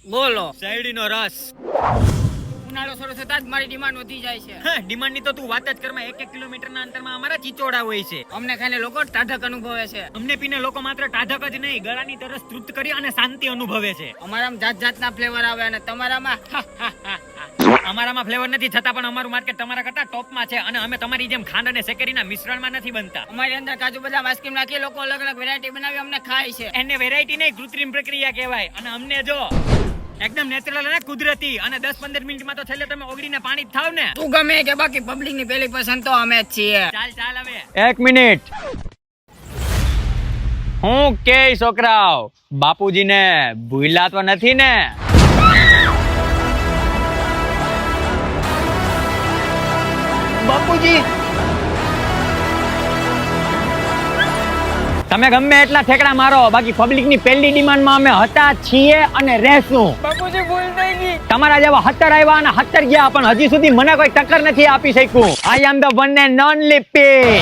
બોલો. શેરડીનો રસ. ઉનાળો શરૂ થતા જ મારી ડિમાન્ડ વધી જાય છે. ડિમાન્ડ ની તો તું વાત જ કરમાં. 1 કિલોમીટરના અંતરમાં અમારા ચીચોડા હોય છે. અમને ખાઈને લોકો ટાઢક અનુભવે છે. અમને પીને લોકો માત્ર ટાઢક જ નહીં, ગળાની તરસ તૃપ્ત કરી અને શાંતિ અનુભવે છે. અમારામાં જાત જાતના ફ્લેવર આવે અને તમારામાં અમારામાં ફ્લેવર નથી છતાં પણ અમારું માર્કેટ તમારા કરતા ટોપમાં છે અને અમે તમારી જેમ ખાંડ અને શેકેરીના મિશ્રણમાં નથી બનતા. અમારી અંદર કાજુ બદામ આઈસ્ક્રીમ નાખી લોકો અલગ અલગ વેરાયટી બનાવી અમને ખાય છે. એને વેરાયટી નહીં, કૃત્રિમ પ્રક્રિયા કહેવાય. અને અમને જો એકદમ નેચરલ અને કુદરતી, અને 10-15 મિનિટમાં તો છેલ્લે તમે ઓગળીને પાણી જ થાવ ને. તું ગમે કે બાકી પબ્લિક ની પહેલી પસંદ તો અમે જ છીએ. ચાલ હવે 1 મિનિટ. હું કે છોકરાઓ, બાપુજીને ભૂલ્યા તો નથી ને? બાપુજી, તમે ગમે એટલા ઠેકડા મારો, બાકી પબ્લિક ની પહેલી ડિમાન્ડ માં અમે હતા, છીએ અને રહેશું. બાપુજી ભૂલ થઈ ગઈ. તમારા જેવા 70 આવ્યા અને 70 ગયા, પણ હજી સુધી મને કોઈ ટક્કર નથી આપી શક્યું. I am the one and only P.